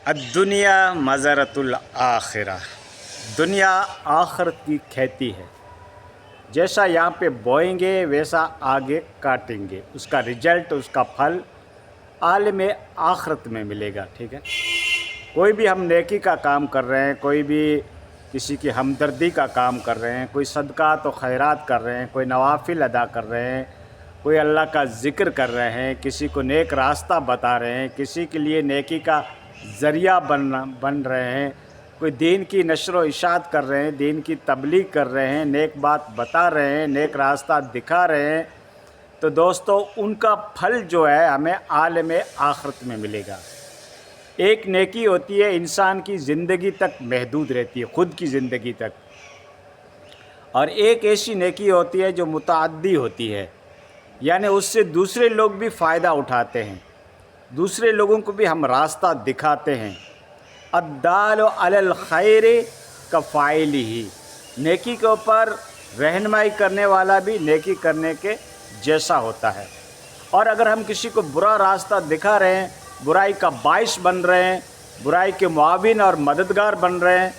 الدنیا مزرعۃ الآخرہ، دنیا آخرت کی کھیتی ہے۔ جیسا یہاں پہ بوئیں گے ویسا آگے کاٹیں گے، اس کا رزلٹ، اس کا پھل عالم آخرت میں ملے گا۔ ٹھیک ہے، کوئی بھی ہم نیکی کا کام کر رہے ہیں، کوئی بھی کسی کی ہمدردی کا کام کر رہے ہیں، کوئی صدقات و خیرات کر رہے ہیں، کوئی نوافل ادا کر رہے ہیں، کوئی اللہ کا ذکر کر رہے ہیں، کسی کو نیک راستہ بتا رہے ہیں، کسی کے لیے نیکی کا ذریعہ بن رہے ہیں، کوئی دین کی نشر و اشاعت کر رہے ہیں، دین کی تبلیغ کر رہے ہیں، نیک بات بتا رہے ہیں، نیک راستہ دکھا رہے ہیں، تو دوستو ان کا پھل جو ہے ہمیں عالم آخرت میں ملے گا۔ ایک نیکی ہوتی ہے انسان کی زندگی تک محدود رہتی ہے، خود کی زندگی تک، اور ایک ایسی نیکی ہوتی ہے جو متعدی ہوتی ہے، یعنی اس سے دوسرے لوگ بھی فائدہ اٹھاتے ہیں، دوسرے لوگوں کو بھی ہم راستہ دکھاتے ہیں۔ الدال علی الخیر کفاعلہ، نیکی کے اوپر رہنمائی کرنے والا بھی نیکی کرنے کے جیسا ہوتا ہے۔ اور اگر ہم کسی کو برا راستہ دکھا رہے ہیں، برائی کا باعث بن رہے ہیں، برائی کے معاون اور مددگار بن رہے ہیں،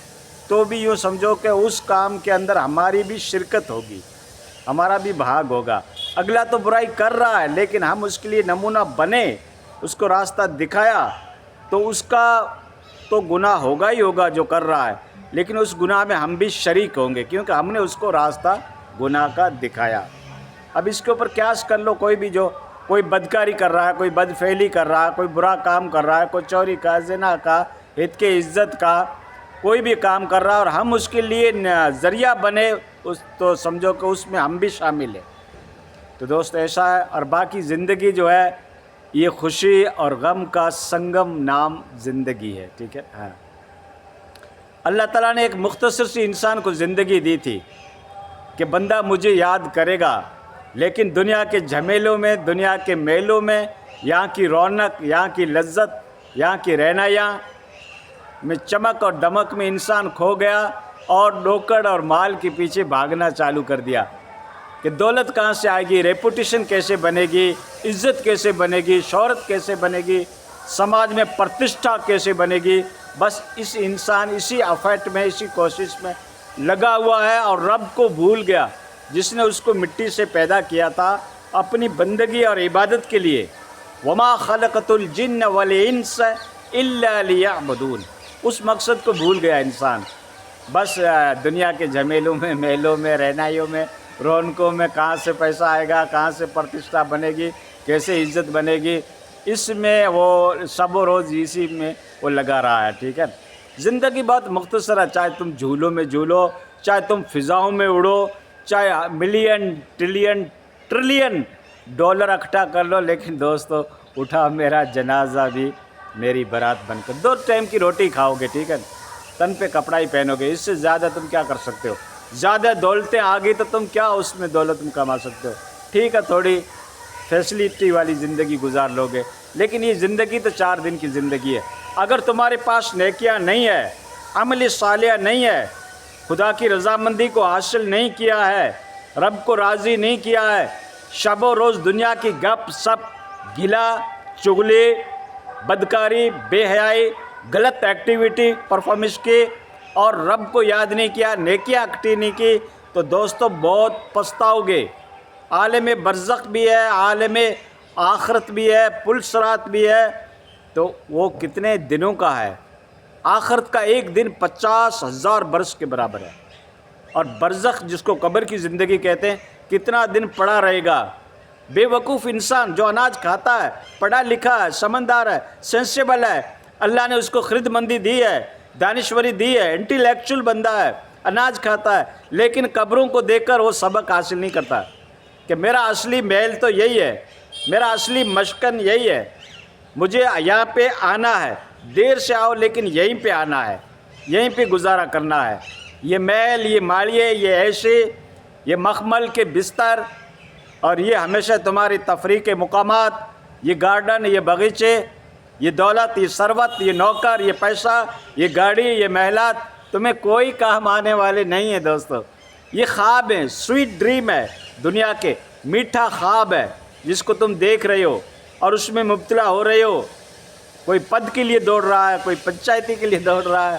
تو بھی یوں سمجھو کہ اس کام کے اندر ہماری بھی شرکت ہوگی، ہمارا بھی بھاگ ہوگا۔ اگلا تو برائی کر رہا ہے لیکن ہم اس کے لیے نمونہ بنے، اس کو راستہ دکھایا، تو اس کا تو گناہ ہوگا ہی ہوگا جو کر رہا ہے، لیکن اس گناہ میں ہم بھی شریک ہوں گے کیونکہ ہم نے اس کو راستہ گناہ کا دکھایا۔ اب اس کے اوپر قیاس کر لو، کوئی بھی جو کوئی بدکاری کر رہا ہے، کوئی بدفعلی کر رہا ہے، کوئی برا کام کر رہا ہے، کوئی چوری کا، زنا کا، ہت کے عزت کا کوئی بھی کام کر رہا ہے اور ہم اس کے لیے ذریعہ بنے، تو سمجھو کہ اس میں ہم بھی شامل ہیں۔ تو دوست ایسا ہے، اور باقی زندگی جو ہے یہ خوشی اور غم کا سنگم نام زندگی ہے۔ ٹھیک ہے، ہاں، اللہ تعالیٰ نے ایک مختصر سی انسان کو زندگی دی تھی کہ بندہ مجھے یاد کرے گا، لیکن دنیا کے جھمیلوں میں، دنیا کے میلوں میں، یہاں کی رونق، یہاں کی لذت، یہاں کی رہنائیاں میں، چمک اور دمک میں انسان کھو گیا اور ڈوکڑ اور مال کے پیچھے بھاگنا چالو کر دیا کہ دولت کہاں سے آئے گی، ریپوٹیشن کیسے بنے گی، عزت کیسے بنے گی، شہرت کیسے بنے گی، سماج میں پرتشٹھا کیسے بنے گی۔ بس اس انسان اسی افیکٹ میں، اسی کوشش میں لگا ہوا ہے اور رب کو بھول گیا جس نے اس کو مٹی سے پیدا کیا تھا اپنی بندگی اور عبادت کے لیے۔ وما خلقت الجن والانس الا لیعبدون، اس مقصد کو بھول گیا انسان۔ بس دنیا کے جھمیلوں میں، میلوں میں، رہنائیوں میں، رونقوں میں، کہاں سے پیسہ آئے گا، کہاں سے پرتشٹھا بنے گی، کیسے عزت بنے گی، اس میں وہ شب و روز اسی میں وہ لگا رہا ہے۔ ٹھیک ہے، زندگی بہت مختصر ہے، چاہے تم جھولوں میں جھولو، چاہے تم فضاؤں میں اڑو، چاہے ملین ٹریلین ٹریلین ڈالر اکٹھا کر لو، لیکن دوستو اٹھا میرا جنازہ بھی میری برات بن کر۔ 2 ٹائم کی روٹی کھاؤ گے، ٹھیک ہے، تن پہ کپڑا ہی پہنو گے، اس سے زیادہ تم کیا کر سکتے ہو؟ زیادہ دولتیں آ گئی تو تم کیا اس میں دولت تم کما سکتے ہو؟ ٹھیک ہے، تھوڑی فیسلٹی والی زندگی گزار لو گے، لیکن یہ زندگی تو 4 دن کی زندگی ہے۔ اگر تمہارے پاس نیکیاں نہیں ہے، عمل صالحہ نہیں ہے، خدا کی رضامندی کو حاصل نہیں کیا ہے، رب کو راضی نہیں کیا ہے، شب و روز دنیا کی گپ سپ، گلا چغلی، بدکاری، بے حیائی، غلط ایکٹیویٹی پرفارمنس کی، اور رب کو یاد نہیں کیا، نیکیاں اکٹھی نہیں کی، تو دوستو بہت پچھتاؤ گے۔ عالم برزخ بھی ہے، عالم آخرت بھی ہے، پل صراط بھی ہے، تو وہ کتنے دنوں کا ہے؟ آخرت کا ایک دن 50,000 برس کے برابر ہے، اور برزخ جس کو قبر کی زندگی کہتے ہیں، کتنا دن پڑا رہے گا؟ بے وقوف انسان جو اناج کھاتا ہے، پڑھا لکھا ہے، سمجھدار ہے، سینسیبل ہے، اللہ نے اس کو خرد مندی دی ہے، دانشوری دی ہے، انٹیلیکچول بندہ ہے، اناج کھاتا ہے، لیکن قبروں کو دیکھ کر وہ سبق حاصل نہیں کرتا کہ میرا اصلی محل تو یہی ہے، میرا اصلی مسکن یہی ہے، مجھے یہاں پہ آنا ہے، دیر سے آؤ لیکن یہیں پہ آنا ہے، یہیں پہ گزارا کرنا ہے۔ یہ محل، یہ مالیے، یہ ایشی، یہ مخمل کے بستر، اور یہ ہمیشہ تمہاری تفریح کے مقامات، یہ گارڈن، یہ باغیچے، یہ دولت، یہ ثروت، یہ نوکر، یہ پیسہ، یہ گاڑی، یہ محلات تمہیں کوئی کام آنے والے نہیں ہیں دوستو۔ یہ خواب ہیں، سویٹ ڈریم ہے، دنیا کے میٹھا خواب ہے جس کو تم دیکھ رہے ہو اور اس میں مبتلا ہو رہے ہو۔ کوئی پد کے لیے دوڑ رہا ہے، کوئی پنچایتی کے لیے دوڑ رہا ہے،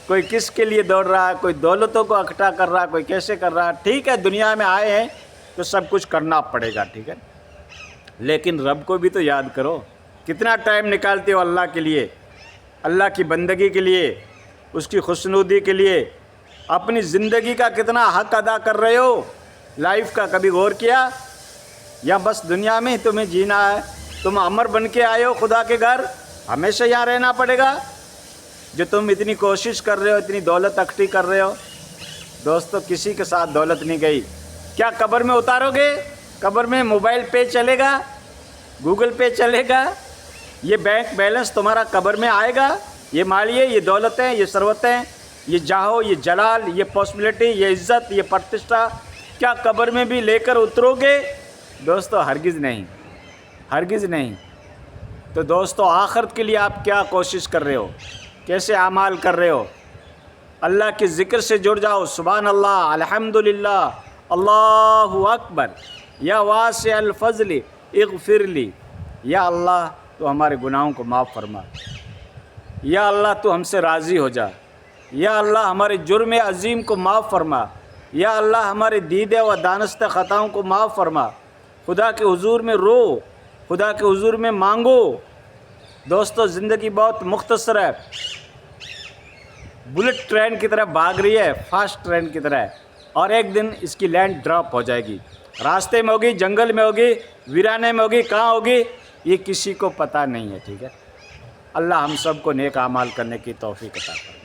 کوئی کس کے لیے دوڑ رہا ہے، کوئی دولتوں کو اکٹھا کر رہا ہے، کوئی کیسے کر رہا ہے۔ ٹھیک ہے، دنیا میں آئے ہیں تو سب کچھ کرنا پڑے گا، ٹھیک ہے، لیکن رب کو بھی تو یاد کرو۔ کتنا ٹائم نکالتے ہو اللہ کے لیے، اللہ کی بندگی کے لیے، اس کی خوشنودی کے لیے؟ اپنی زندگی کا کتنا حق ادا کر رہے ہو لائف کا؟ کبھی غور کیا؟ یا بس دنیا میں ہی تمہیں جینا ہے؟ تم امر بن کے آئے ہو خدا کے گھر، ہمیشہ یہاں رہنا پڑے گا؟ جو تم اتنی کوشش کر رہے ہو، اتنی دولت اکٹھی کر رہے ہو، دوستو کسی کے ساتھ دولت نہیں گئی۔ کیا قبر میں اتارو گے؟ قبر میں موبائل پے چلے گا، گوگل پے چلے گا؟ یہ بینک بیلنس تمہارا قبر میں آئے گا؟ یہ مالیے، یہ دولتیں، یہ ثروتیں، یہ جاہو، یہ جلال، یہ پاسبلٹی، یہ عزت، یہ پرتشٹھا، کیا قبر میں بھی لے کر اترو گے؟ دوستو ہرگز نہیں، ہرگز نہیں۔ تو دوستو آخرت کے لیے آپ کیا کوشش کر رہے ہو؟ کیسے اعمال کر رہے ہو؟ اللہ کے ذکر سے جڑ جاؤ، سبحان اللہ، الحمدللہ، اللہ اکبر، یا واسع الفضل اغفر لی، یا اللہ تو ہمارے گناہوں کو معاف فرما، یا اللہ تو ہم سے راضی ہو جا، یا اللہ ہمارے جرم عظیم کو معاف فرما، یا اللہ ہمارے دیدہ و دانستہ خطاؤں کو معاف فرما۔ خدا کے حضور میں رو، خدا کے حضور میں مانگو۔ دوستو زندگی بہت مختصر ہے، بلٹ ٹرین کی طرح بھاگ رہی ہے، فاسٹ ٹرین کی طرح، اور ایک دن اس کی لینڈ ڈراپ ہو جائے گی۔ راستے میں ہوگی، جنگل میں ہوگی، ویرانے میں ہوگی، کہاں ہوگی یہ کسی کو پتہ نہیں ہے، ٹھیک ہے۔ اللہ ہم سب کو نیک اعمال کرنے کی توفیق عطا فرمائے۔